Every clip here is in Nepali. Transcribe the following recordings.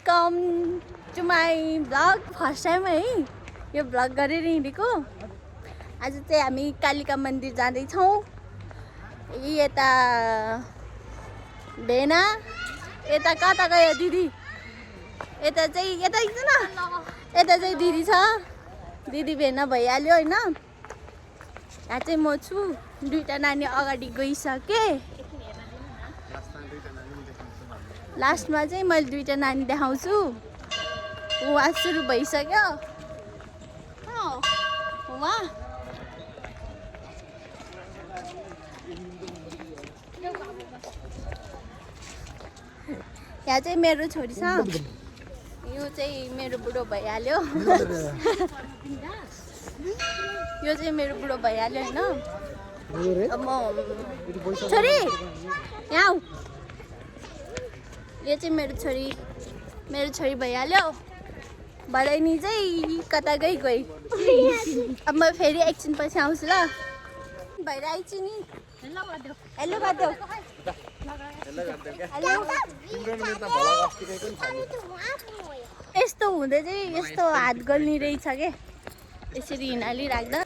Welcome to my vlog. First time है यो भ्लग गरेर हिँडेको। आज चाहिँ हामी कालिका मन्दिर जाँदैछौँ। यता भेना, यता कता गयो दिदी? यता चाहिँ यता एकजना, यता चाहिँ दिदी छ। दिदी भेना भइहाल्यो होइन। यहाँ चाहिँ म छु। दुईटा नानी अगाडि गइसके। लास्टमा चाहिँ मैले दुईटा नानी देखाउँछु। उहाँ सुरु भइसक्यो। उहाँ यहाँ चाहिँ मेरो छोरी छ। यो चाहिँ मेरो बुढो भइहाल्यो। यो चाहिँ मेरो बुढो भइहाल्यो होइन। अब म छोरी यहाँ आऊ। यो चाहिँ मेरो छोरी भइहाल्यो। बडाइनी चाहिँ कता गई। अब म फेरि एकछिन पछि आउँछु ल। भइरहेको छु नि। हेलो गरिदेऊ। यस्तो हुँदै चाहिँ यस्तो हात गल्ने रहेछ के। यसरी हिँडाली राख्दा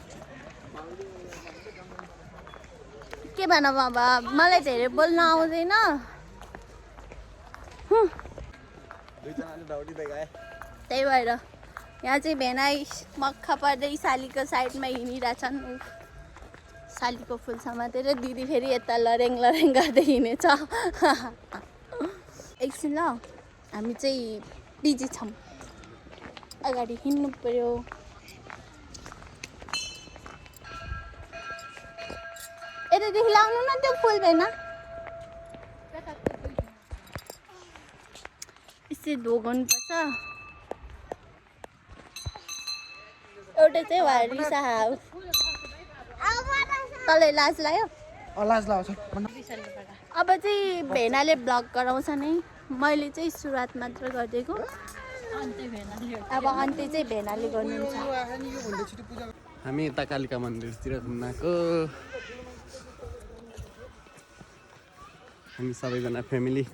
के भन बाबा, मलाई धेरै बोल्न आउँदैन। त्यही भएर यहाँ चाहिँ भेनाइ मक्खा पर्दै सालीको साइडमा हिँडिरहेछन्। सालीको फुल समातेर दिदी फेरि यता लरेङ गर्दै हिँडेछ। एकछिन ल, हामी चाहिँ बिजी छौँ। अगाडि हिँड्नु पर्यो। यतादेखि लाउनु न त्यो फुल भेना। यसरी धोगाउनुपर्छ। एउटा चाहिँ वारिसा हाउ। तँलाई लाज लाग्यो? लाज लाग्छ। अब चाहिँ भेनाले ब्लग गराउँछ नै। मैले चाहिँ सुरुवात मात्र गरिदिएको। अब अन्त्य चाहिँ भेनाले गर्नुहुन्छ। हामी यता कालिका मन्दिरतिर घुम्न आएको। हामी सबैजना फ्यामिली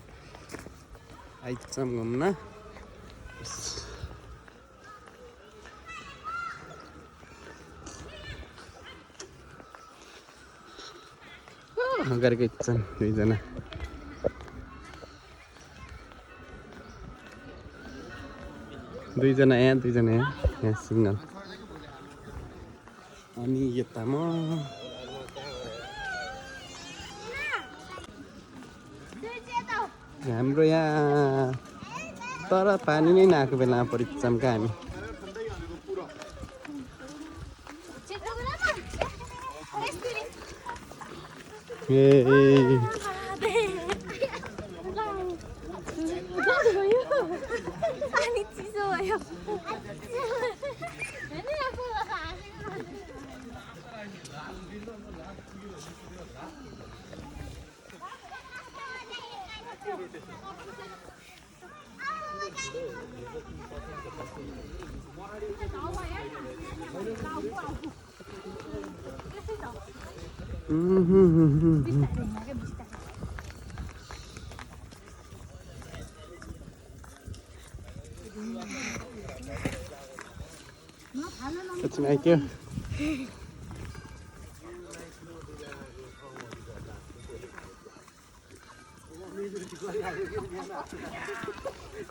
आइछौँ घुम्न। गरेको छन् दुईजना। यहाँ दुईजना यहाँ सिग्नल। अनि यता म हाम्रो यहाँ तर पानी नै नआएको बेलामा परिचम कहाँ हामी। पानी चिसो भयो। एकछिन आइक्यो।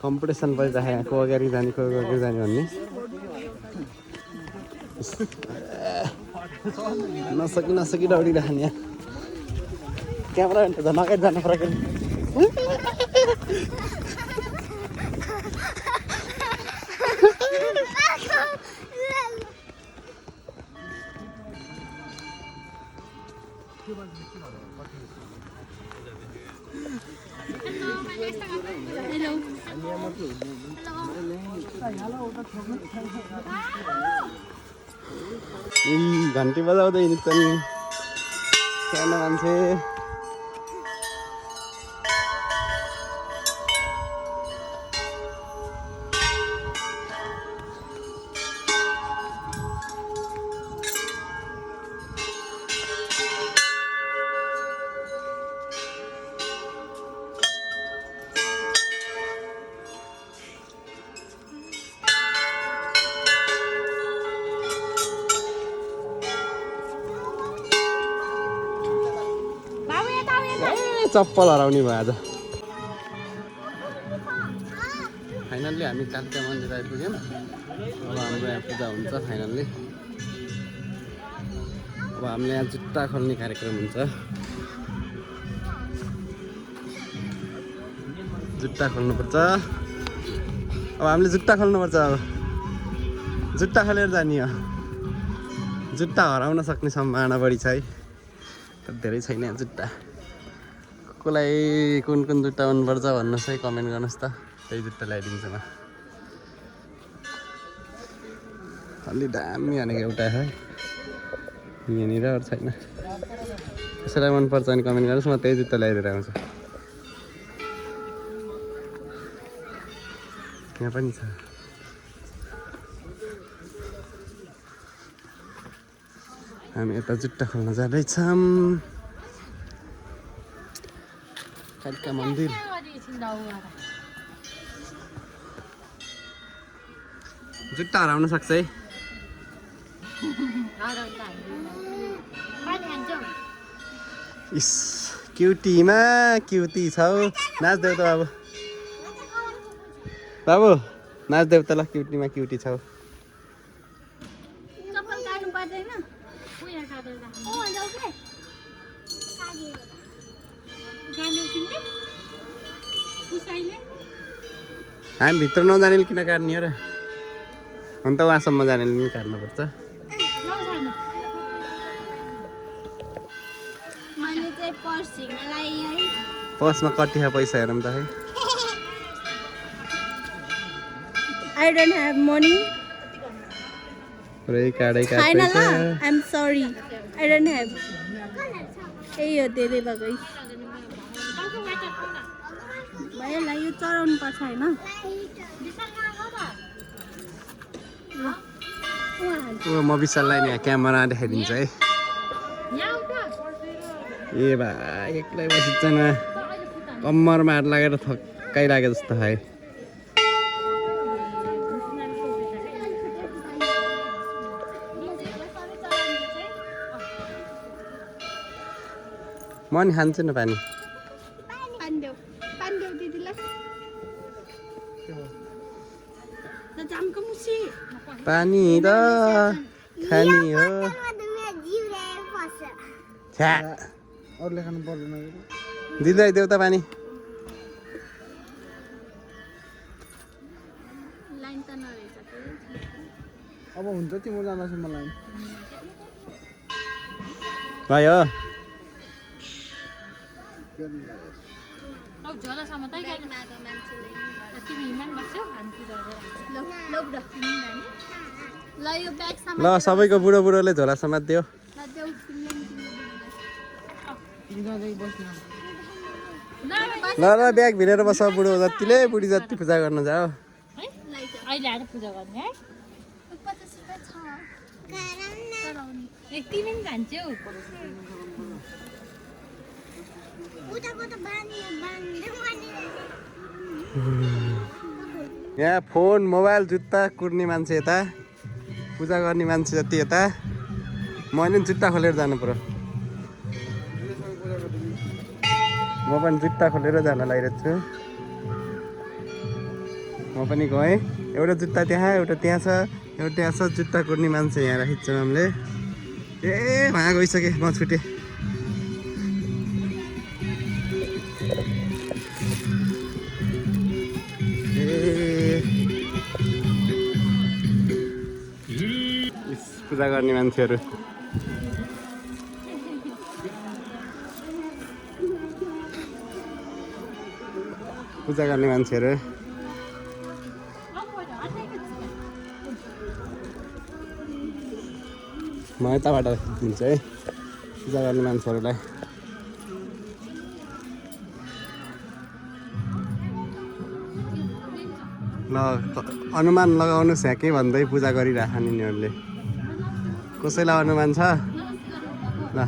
कम्पिटिसन भइरहेको को अगाडि जाने को अगाडि जाने भन्ने। नसकी दौडिरहने। क्यामेरा त अगाडि जानु पर्यो। घन्टी बजाउँदै हिँड्छन् सानो मान्छे। चप्पल हराउने भयो आज फाइनल्ली हामी कालिका मन्दिर आइपुग्यौँ अब हाम्रो यहाँ पूजा हुन्छ फाइनल्ली अब हामीले यहाँ जुत्ता खोल्ने कार्यक्रम हुन्छ जुत्ता खोल्नुपर्छ अब हामीले जुत्ता खोल्नुपर्छ अब जुत्ता खोलेर जाने हो जुत्ता हराउन सक्ने सम्भावना बढी छ है धेरै छैन जुत्ता कसलाई कुन कुन जुत्ता मनपर्छ भन्नुहोस् है कमेन्ट गर्नुहोस् त त्यही जुत्ता ल्याइदिन्छु म अलि दामी भनेको एउटा है यहाँनिर अरू छैन कसैलाई मनपर्छ भने कमेन्ट गर्नुहोस् म त्यही जुत्ता ल्याइदिएर आउँछु यहाँ पनि छ हामी यता जुत्ता खोल्न जाँदैछौँ कालिका मन्दिर जुत्ता हराउन सक्छ है इस क्युटीमा क्युटी छौ नाच्देऊ त बाबु बाबु नाच्देऊ त ल क्युटीमा क्युटी छौ हामी भित्र नजानेले किन काट्ने हो र अन्त उहाँसम्म जानेले पनि काट्नुपर्छ पर्समा कति छ पैसा हेरौँ त है I don't have money. पुरै काडै छैन काट्दैछ ल I'm sorry. I don't have. यही हो धेरै भएकै भइहाल्यो यो चढाउनु पर्छ होइन म विशाललाई नि क्यामेरा देखाइदिन्छ है ए बा एक्लै बसिन्छ न कम्मरमा हात लागेर थक्कै लागे जस्तो है म नि खान्छु न पानी पानी त खानी हो दिँदै देऊ त पानी अब हुन्छ तिम्रो जाँदासम्म लाइन भयो ल सबैको बुढो बुढोले झोला समात्दियो ल ल ब्याग भिरेर बस बुढो जतिले बुढी जति पूजा गर्न जाओ यहाँ फोन मोबाइल जुत्ता कुर्ने मान्छे यता पूजा गर्ने मान्छे जति यता मैले पनि जुत्ता खोलेर जानु पर्यो म पनि जुत्ता खोलेर जान लागिरहेको छु म पनि गएँ एउटा जुत्ता त्यहाँ एउटा त्यहाँ छ एउटा त्यहाँ छ जुत्ता कुर्ने मान्छे यहाँ राखेको छ हामीले ए वहाँ गइसकेँ म छुटेँ पूजा गर्ने मान्छेहरू पूजा गर्ने मान्छेहरू म यताबाट दिन्छु है पूजा गर्ने मान्छेहरूलाई ल अनुमान लगाउनुहोस् यहाँ के भन्दै पूजा गरिराख यिनीहरूले कसैलाई अनुमान छ ल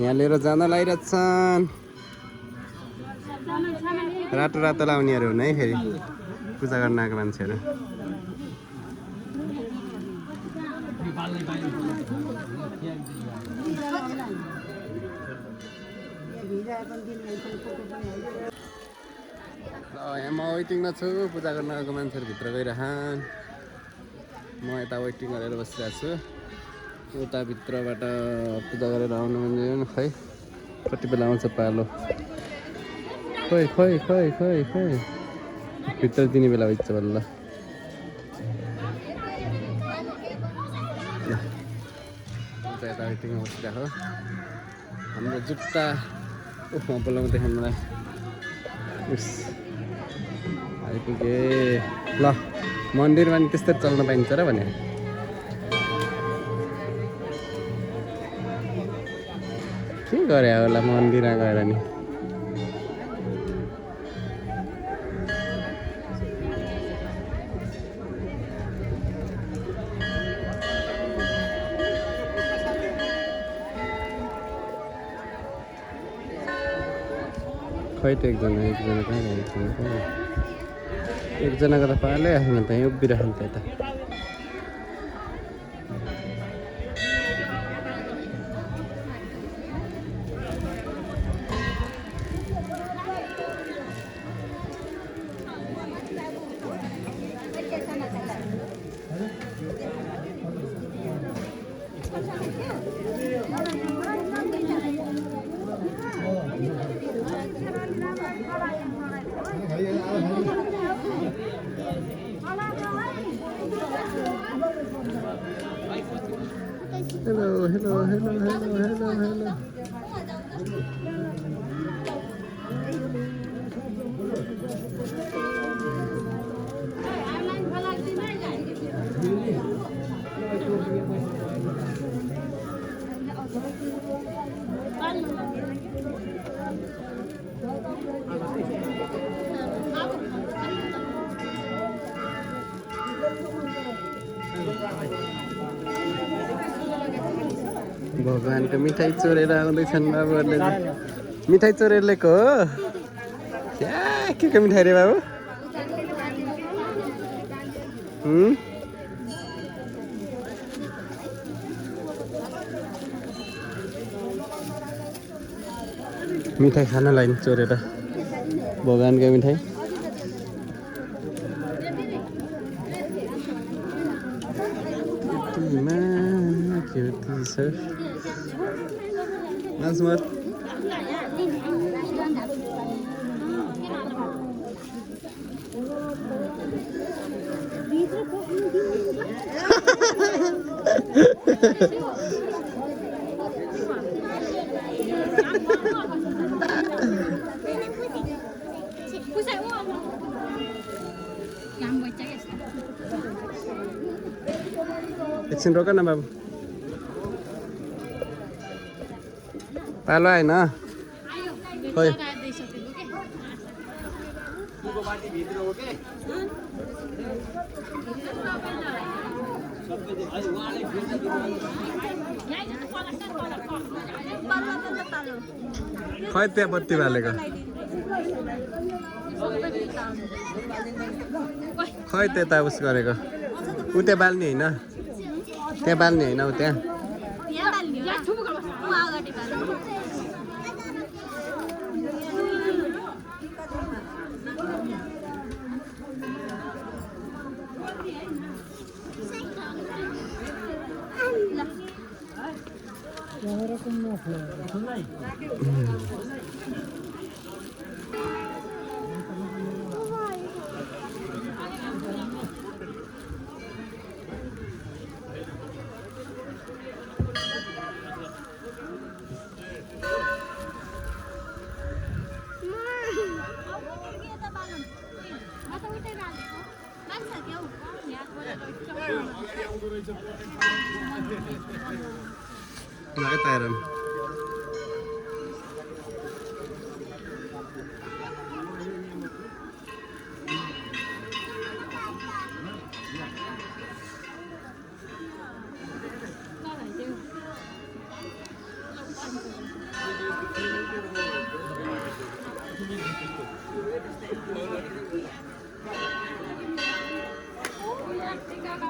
यहाँ लिएर जान लागिरहेछन् रातो रातो लाउनेहरू हुन् है फेरि पूजा गर्न आएको मान्छेहरू यहाँ म वेटिङमा छु पूजा गर्न आएको मान्छेहरू भित्र गइरहन् म यता वेटिङ गरेर बसिरहेको छु उता भित्रबाट पूजा गरेर आउनु भने खै कति बेला आउँछ पालो खै खै खै खै खै भित्र दिने बेला हुन्छ बल्ल यता वेटिङमा बसिरहेको हाम्रो जुत्ता उफमा बोलाउँदै हामीलाई आइपुगे ल मन्दिरमा नि त्यस्तै चल्न पाइन्छ र भने के गरे होला मन्दिरमा गएर नि खै त एकजना कहाँ गएको एकजनाको त पालै आएन त यहाँ उभिरहेको त यता Hello, hello, hello, hello, hello, hello. भगवानको मिठाई चोरेर आउँदैछन् बाबुहरूले मिठाई चोरेर ल्याएको हो के को मिठाई रे बाबु मिठाई खानलाई चोरेर भगवानको मिठाई Nazmar एकछिन रोक न बाबु पालो आएन खोइ खै त्यहाँ बत्ती बालेको खै त्यता उस गरेको उ त्यहाँ बाल्ने होइन त्यहाँ बाल्ने होइन उ त्यहाँ Nggak ketahuan.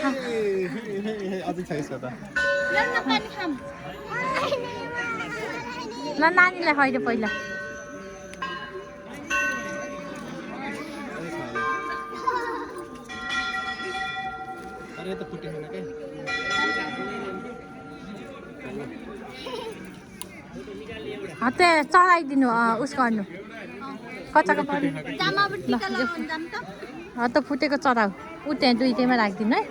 अझै छैछ त ल नानीलाई खुवाइदे पहिला अरे त फुटे छैन के हते चलाइदिनु उस गर्नु कच्चाको त फुटेको चराउ ऊ त्यहाँ दुईटैमा राखिदिनु है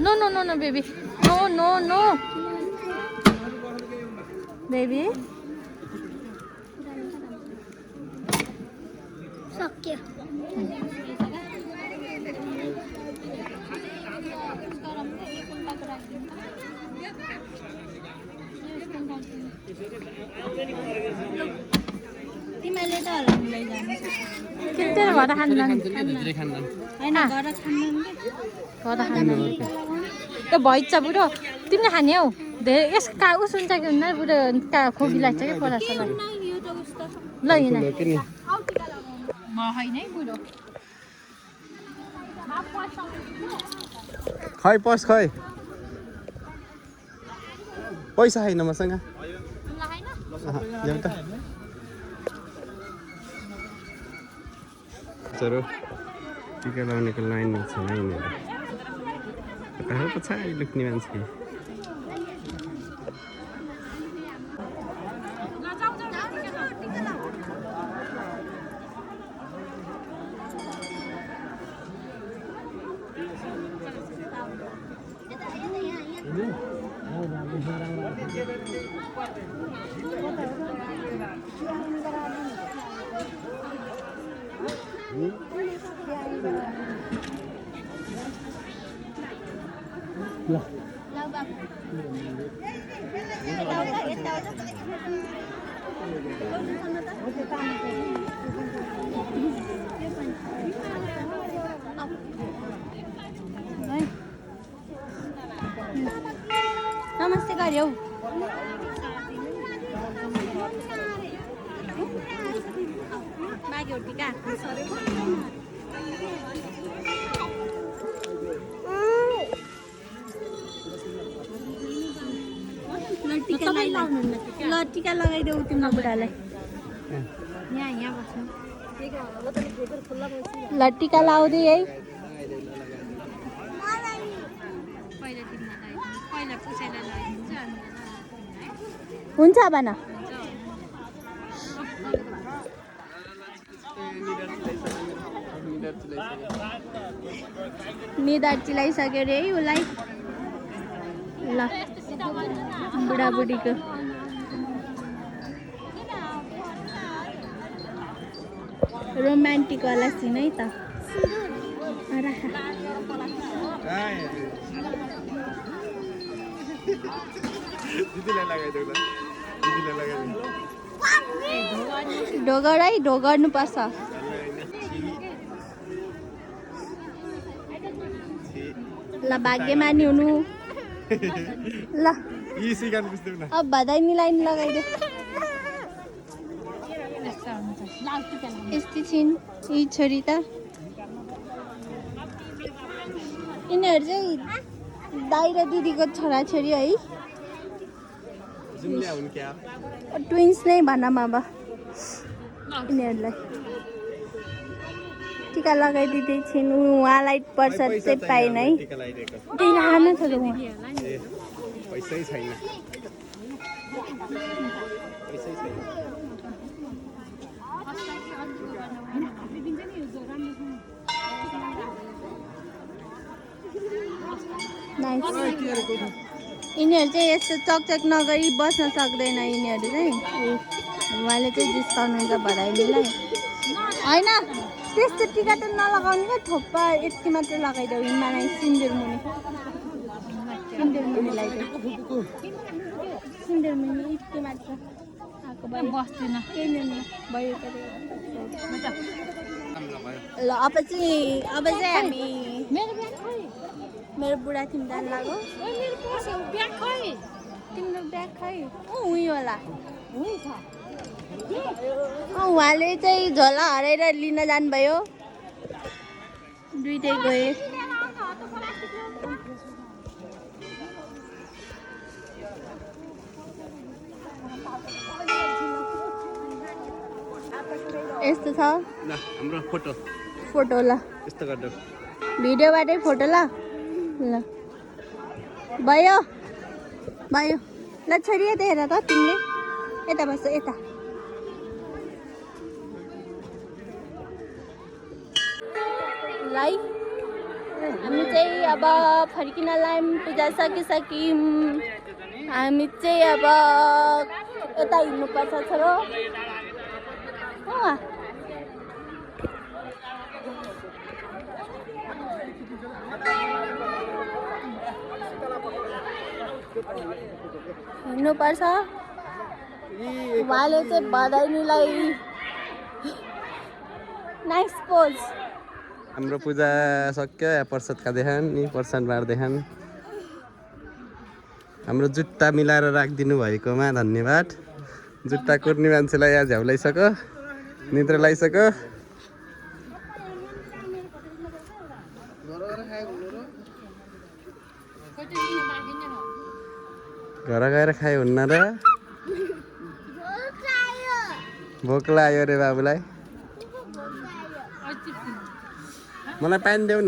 no no no no baby no no no baby सक्यो तिमीले त होला मिलाई जानु किन घर खान्दैन भित्रै खान्दैन हैन घर खान्दैन घर खान्दैन त्यो भइछ बुढो तिमीले खाने हौ धेरै यस उस हुन्छ कि हुन्न बुढो खोकी लाग्छ कि परासलाई ल हिँड म होइन है बुढो खै पस खै पैसा छैन मसँग एउटा चरो टिका लगाउनेको लाइन छैन यिनीहरू पछाडि लुक्ने मान्छे नमस्ते गर्यौ माग्यो टिका ल टिका लगाइदेऊ तिम्रो बुढालाई यहाँ बस्नु ल टिका लाउँदै है हुन्छ भन निधार चिलाइसक्यो अरे है उसलाई ल बुढाबुढीको रोमान्टिक वाला सिन है त ढोगर है ढो गर्नुपर्छ ल भाग्यमानी हुनु ल अब भदाइनी लाइन लगाइदियो यस्तै छिन् यी छोरी त यिनीहरू चाहिँ दाइ र दिदीको छोराछोरी है ट्विन्स नै भनौँ अब यिनीहरूलाई टिका लगाइदिँदै छिन् उहाँलाई प्रसाद चाहिँ पाएन है त्यही लानु छ त उहाँ पैसै छैन यिनीहरू चाहिँ यस्तो चकचक नगरी बस्न सक्दैन यिनीहरू चाहिँ उहाँले चाहिँ जिस्काउनुहुन्छ भराइलीलाई होइन त्यस्तो टिका त नलगाउनु क्या थोप्पा यति मात्र लगाइदेऊ हिमालाई सिन्दुर मुनि लगाइदेऊ सिन्दुर मुनि यति मात्र आएको भयो बस्दैन केही भयो ल अब चाहिँ हामी मेरो बुढा थिम जान लाग्यो तिम्रो ब्याग खै उही होला उहाँले चाहिँ झोला हराएर लिन जानुभयो दुइटै गए यस्तो छ हाम्रो फोटो फोटो ल यस्तो गर्नु भिडियोबाटै फोटो ल ल भयो भयो ल छोरी यता हेर त तिमीले यता बस्छ यता लाई हामी चाहिँ अब फर्किन लायौँ पूजा सकिसक्यौँ हामी चाहिँ अब यता हिँड्नुपर्छ छोरो हिँड्नुपर्छ उहाँले चाहिँ भदैनीलाई नाइस पोज हाम्रो पूजा सक्यो या प्रसाद खाँदैछन् नि प्रसाद बाँड्दैछन् हाम्रो जुत्ता मिलाएर राखिदिनु भएकोमा धन्यवाद जुत्ता कुर्ने मान्छेलाई यहाँ झ्याउलाइसक्यो निद्रा लागिसक्यो घर गएर खायो हुन्न र भोक लाग्यो रे बाबुलाई मलाई पानी देऊ न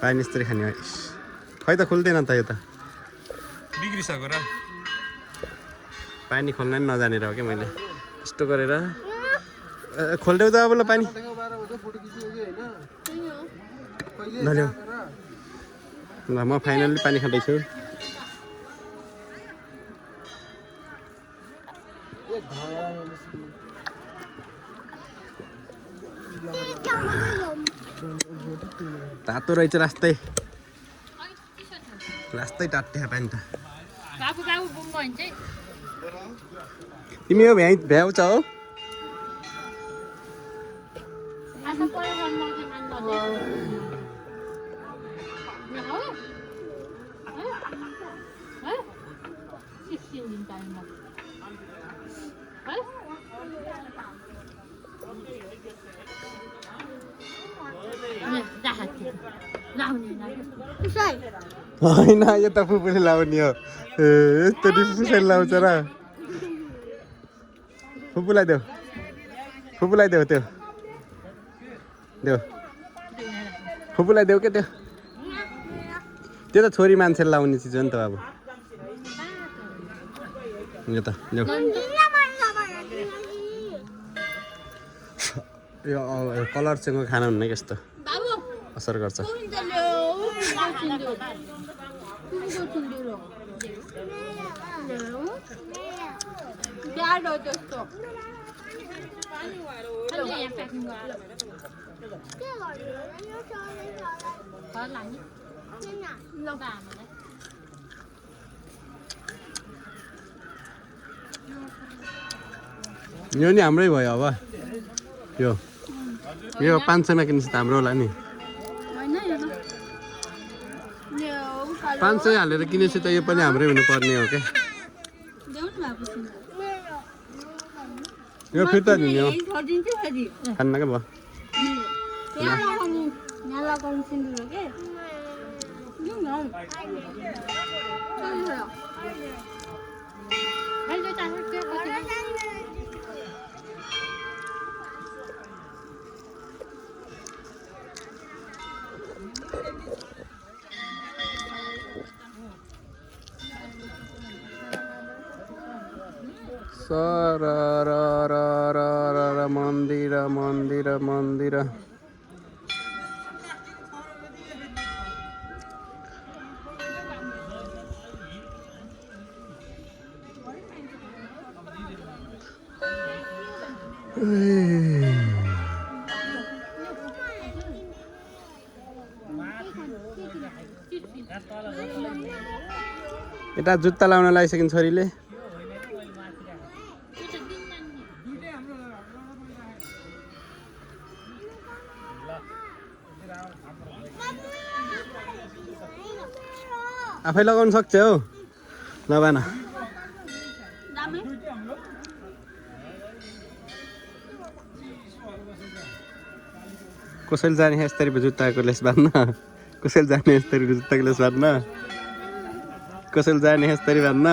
पानी यस्तरी खाने खै त खुल्दैन त यो त बिग्रिसक्यो र पानी खोल्न नि नजानेर हो कि मैले यस्तो गरेर खोलिदेऊ त अब ल पानी ल ल्याऊ ल म फाइनल्ली पानी खाँदैछु तातो रहेछ रास्तै रास्तै टाट्टे पानी त तिमी यो भ्याउँछ हो होइन यो त फुपूले लाउने हो यस्तो फुपूले लाउँछ र फुपूलाई देऊ त्यो देऊ फुपूलाई देऊ के त्यो त छोरी मान्छेले लाउने चिज हो नि त अब यो त देऊ यो कलरसँग खाना हुन्न कस्तो असर गर्छ यो नि हाम्रै भयो अब यो 500मा किन्छु त हाम्रो होला नि 500 हालेर किनेपछि त यो पनि हाम्रै हुनुपर्ने हो क्या यो फिर्ता दिने हो खान्न क्या भयो मन्दिर मन्दिर मन्दिर यता जुत्ता लाउन लागिसकिन् छोरीले आफै लगाउन सक्छौ नबाना दामी कसैले जाने यस्तरी जुत्ताको लेस बाँध्न कसैले जाने यस्तरी जुत्ताको लेस बाँध्न कसैले जाने यस्तरी बाँध्न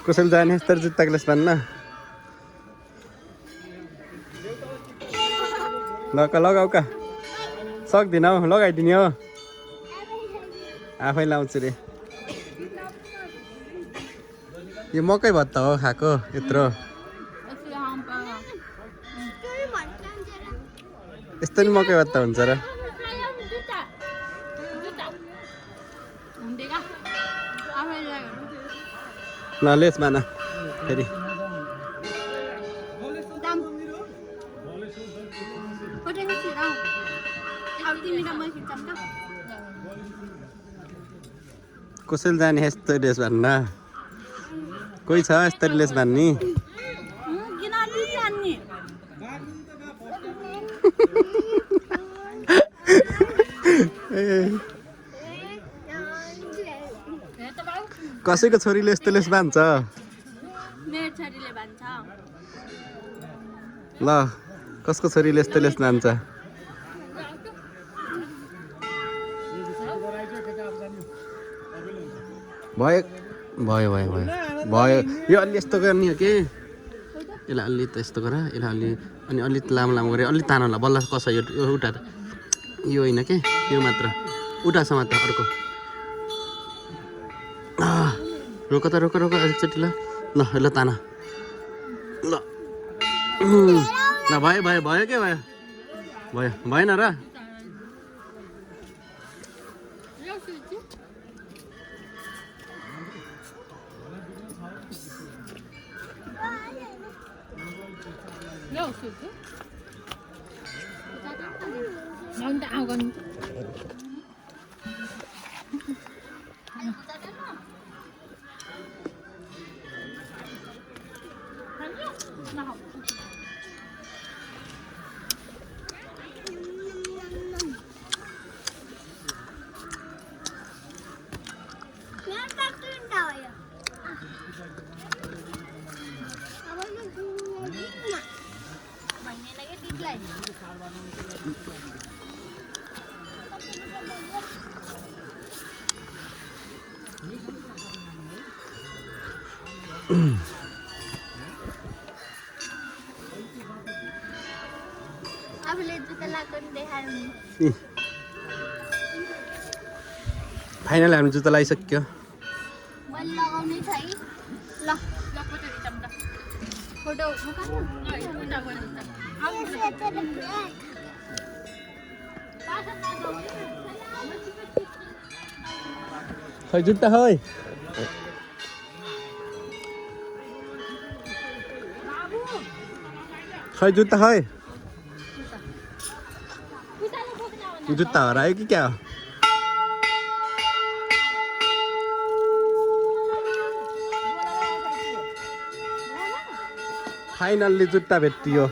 कसैले जाने यस्तरी जुत्ताको लेस बाँध्न लगाऊ का सक्दिनँ हौ लगाइदिने हो आफै लाउँछु रे यो मकै भत्ता हो खाएको यत्रो यस्तो नि मकै भत्ता हुन्छ र ल लेस बाना फेरि कसैले जाने यस्तो ड्रेस भन्न कोही छ यस्तो लेस भन्ने कसैको छोरीले यस्तो लेस बान्छ मेरो छोरीले भन्छ ल कसको छोरीले यस्तो लेस बान्छ भयो भयो भयो भयो भयो यो अलि यस्तो गर्ने हो कि यसलाई अलि त यस्तो गर यसलाई अलि अनि अलि लामो लामो गरे अलि तानो होला बल्ल कसो यो उठा यो होइन के यो मात्र उठासम्म त अर्को रोक त रोक रोक एकचोटि ल ल ल ताना ल ल भयो भयो भयो के भयो भयो भएन र फाइनल हामी जुत्ता लगाइसक्यो खै जुत्ता खै खै जुत्ता खै जुत्ता हरायो कि क्या हो फाइनल्ली जुत्ता भेटियो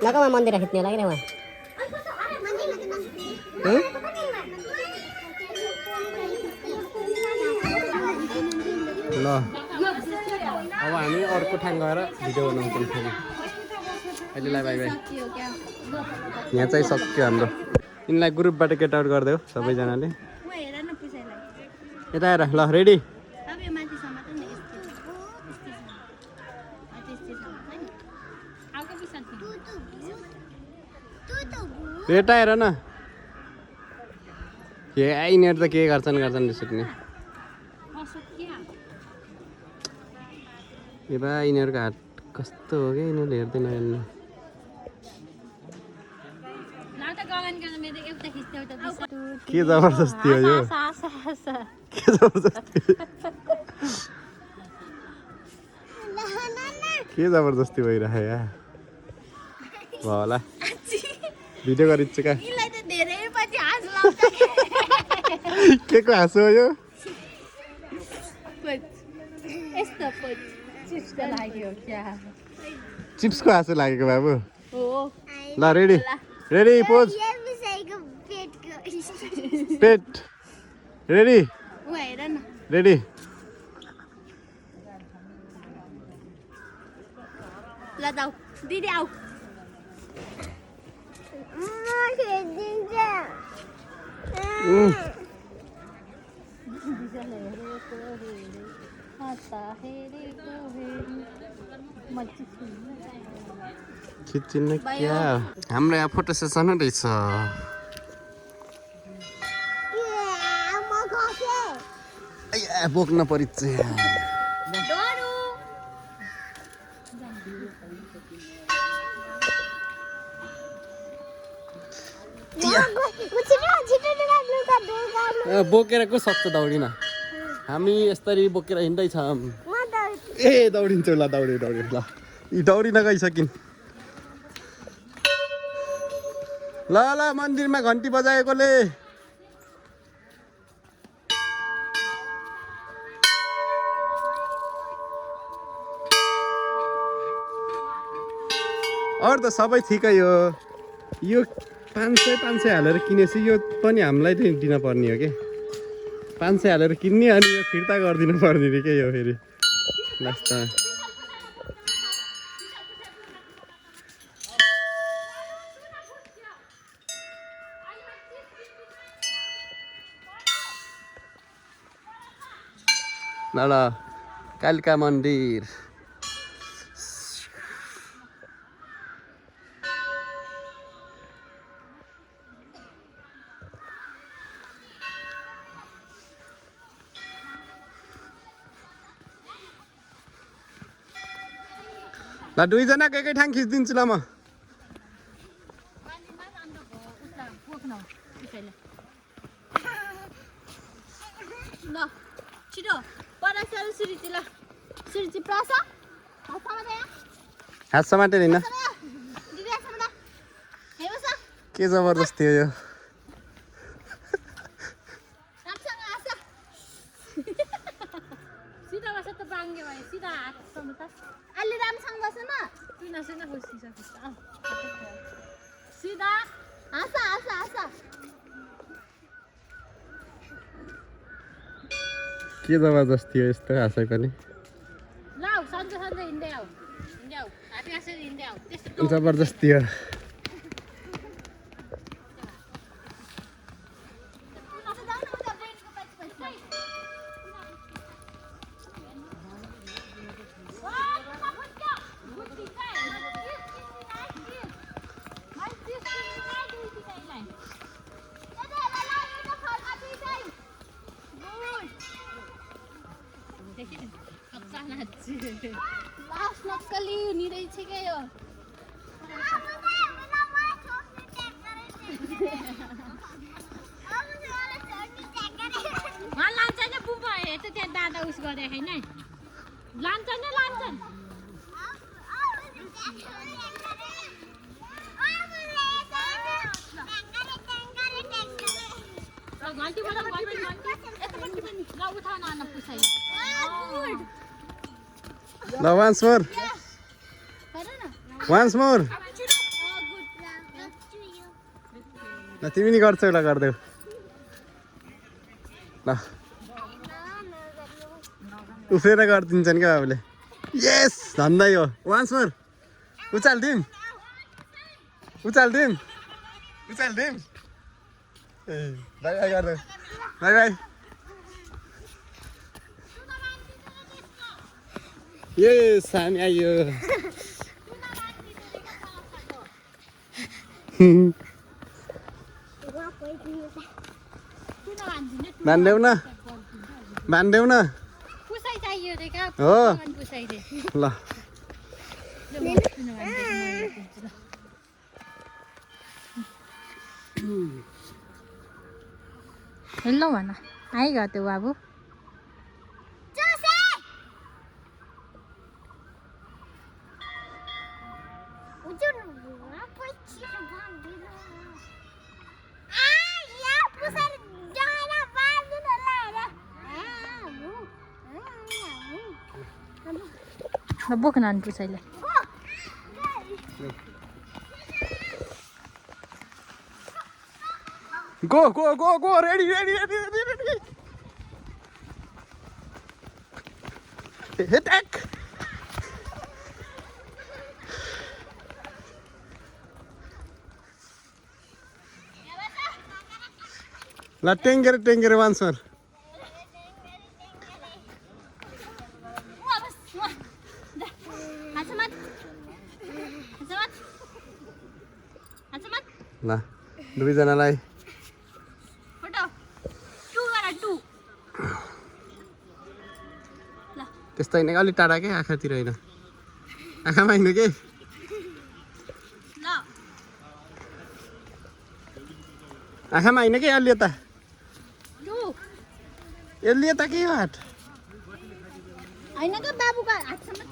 लगामा मन्दिर खिच्ने लाग्ने उहाँ ल अब हामी अर्को ठाउँ गएर भिडियो बनाउँछौँ फेरि अहिलेलाई बाई बाई यहाँ चाहिँ सक्यो हाम्रो यिनलाई ग्रुपबाट गेट आउट गरिदेऊ सबैजनाले यता आएर ल रेडी यता आएर न यिनीहरू त के गर्छन् सुत्ने ए बा यिनीहरूको हात कस्तो हो क्या यिनीहरूले हेर्दैन हेर्नु के जबरजस्ती हो यो के जबरजस्ती के जबरजस्ती भइरहेको या भयो होला भिडियो गरिन्छ क्या के को हाँसो हो यो चिप्सको लाग्यो क्या चिप्सको आशा लागेको बाबु हो ल रेडी रेडी पोज पेट रेडी ऊ हेर न रेडी ल जाऊ दिदी आऊ खिच्चिन्न क्या हाम्रो यहाँ फोटो सेसन रहेछ बोक्न परिचय बोकेर को सक्छ दौडिन हामी यसरी बोकेर हिँड्दैछौँ ए दौडिन्छौ ल दौडी ल यी दौडिन गइसकिन् ल ल मन्दिरमा घन्टी बजाएकोले अरू त सबै ठिकै हो यो 500 हालेर किनेपछि यो पनि हामीलाई दिन पर्ने हो कि 500 हालेर किन्ने अनि यो फिर्ता गरिदिनु पर्ने रे के यो फेरि लास्टमा ल कालिका मन्दिर ल दुईजना एकै ठाउँ खिचिदिन्छु ल म ल छिटो परासल सुरुचि ल सुरुचि प्रास हात समातेर हिँड्न दिदी आसमा दा हे बस के जबरजस्ती हो यो रामसँग आसा सिधा बस त बाङ्गे भयो सिधा हात समात अलि रामसँग बस न पिना सेना बसिसकेछ सिधा आसा आसा आसा के जबरजस्ती हो यस्तो हाँसै पनि लाउ सन्जो सन्जो हिँड्दै आऊ हात आसेर हिँड्दै आऊ त्यस्तो जबरजस्ती हो लास्ट नक्कली हुने रहेछ क्या यो लान्छ नि बुबा हेर्छ त्यहाँ दादा उस गरे होइन लान्छ नि लान्छन् घन्टी बजाउनु ल उठाउ न पुसाइ ल वान्स मोर ल तिमी नि गर्छौ ल गर्देऊ ल उफ्रेर गरिदिन्छन् क्या बाबुले यस धन्दै हो वान्स मोर उचाल्दिम ए बाई बाई गर्देऊ बाई बाई ये सामी आयो बान्देऊ न पुसाइ चाहियो रे का हो पुसाइ रे ल हेलो भन आइगयो त्यो बाबु बोक नानी पुछैले go go go go ready ready ready ready attack ल टेङ्गेरे वान्स मोर ल दुवैजनालाई त्यस्तो होइन अलिक टाढा के आँखातिर होइन आँखामा होइन के आँखामा होइन के अलि यता यसले यता के हो हात होइन क्या बाबुको हातसम्म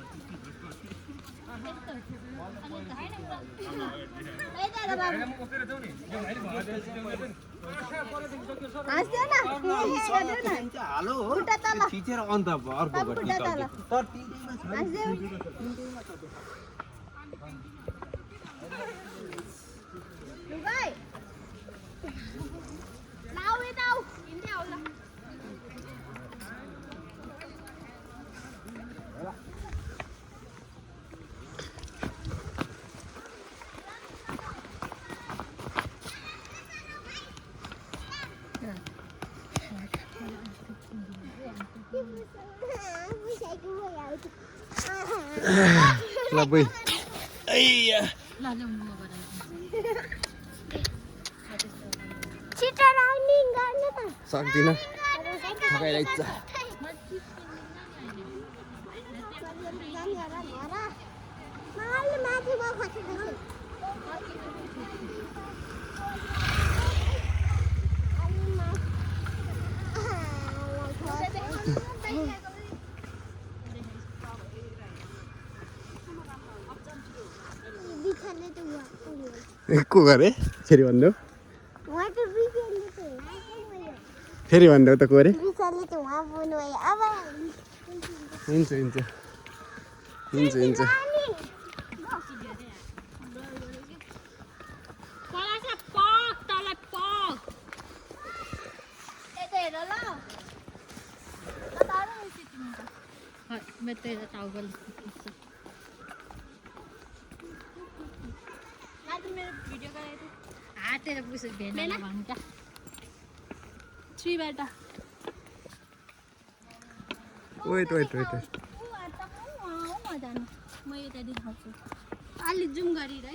ल बुइ सक्दिनँ थकाइरहेछ को गरे फेरि भन्नु फेरि भन्नु त को अरे हुन्छ हुन्छ हुन्छ हुन्छ तेरो पुछे भेना भन्छ 3 बाट वेट म यता देखाउँछु अलि जुम गरी है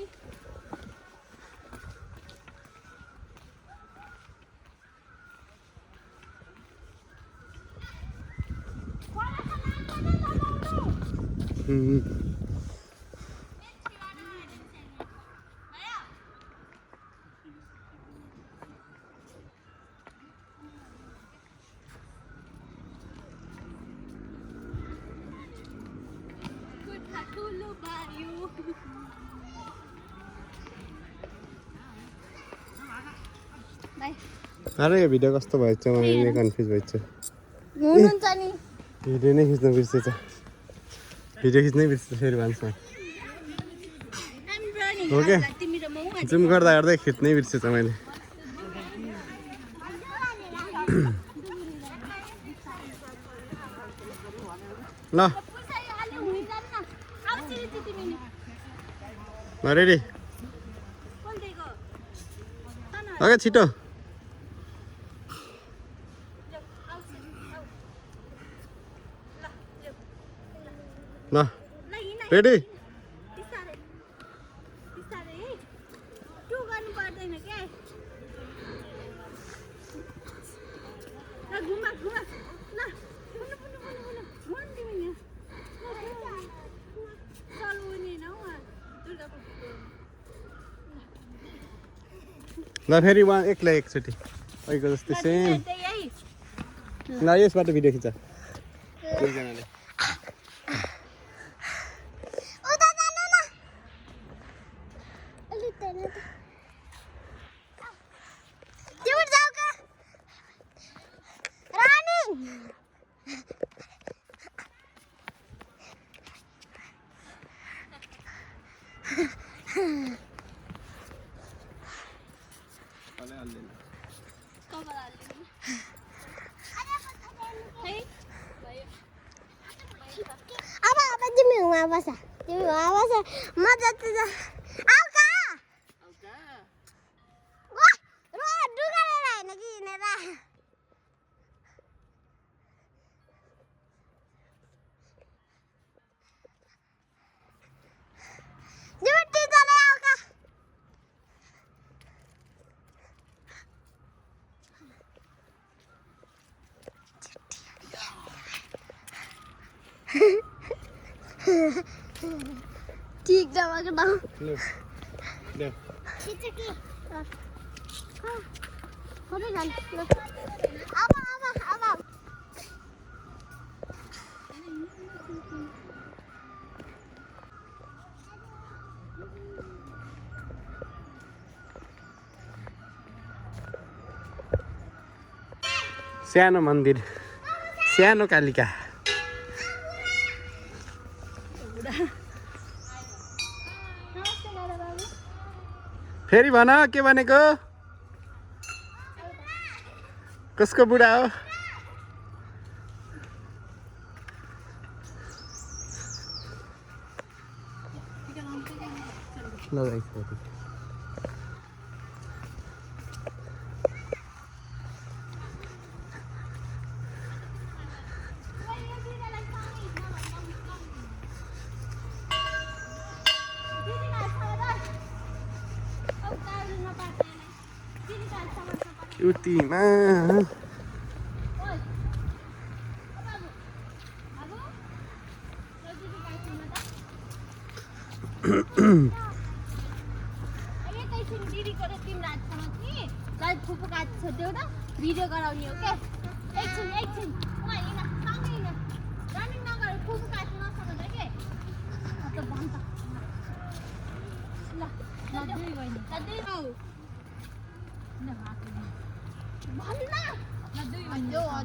अरे यो भिडियो कस्तो भएछ मलाई कन्फ्युज भएछ हुनुहुन्छ नि भिडियो नै खिच्न बिर्सेछ भिडियो खिच्नै बिर्सेछ फेरि भन्छ हो के जुम गर्दा गर्दै खिच्नै बिर्सेछ मैले ल रेडी ओके छिटो ल रेडी ल फेरि उहाँ एक्लै एकचोटि अहिलेको जस्तै सेम ल यसबाट भिडियो खिच दुईजनाले वहाँ बस तिमी वहाँ बस म जति आऊ कहाँ डुगा लिएर होइन कि हिँडेर जुटी चले आऊ का ठीक जमा के दाऊ ले ले खिचकी कतै जान ल अब सानो मन्दिर सानो कालिका फेरि भन के भनेको कसको बुढा हो युतिमा भिडियो गराउने हो क्या एकछिन सँगै रनिङ नगरेर फुपू काट्नु नसक्छ के त भन्छ ल दुई बहिनी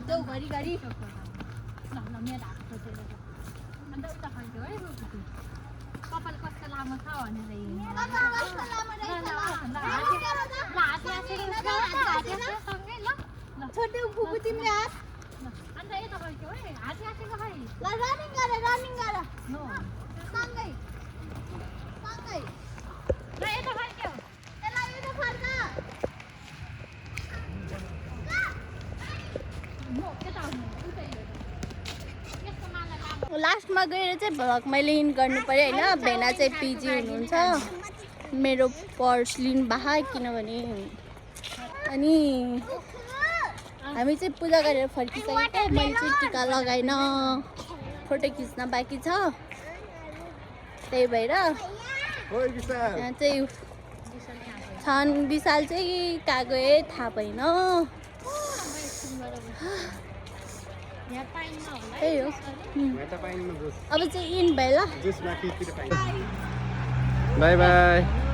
देऊ घरि घरि कपाल कस्तो लामो छ भनेर छोटो फुपू तिमीले हात अन्त यता गयो है हात आसेको खै ल रनिङ गर सँगै ल यता फर्क्यो यसलाई यता फर्क लास्टमा गएर चाहिँ भ्लग मैले इन गर्नु पर्यो होइन भेना चाहिँ पिजी हुनुहुन्छ मेरो पर्स लिनु बाहा किनभने अनि हामी चाहिँ पूजा गरेर फर्किसकेको मैले चाहिँ टिका लगाइन फोटो खिच्न बाँकी छ त्यही भएर यहाँ चाहिँ छन् विशाल चाहिँ कहाँ गए थाहा भएन त्यही हो अब चाहिँ इन भयो ल बाई बाई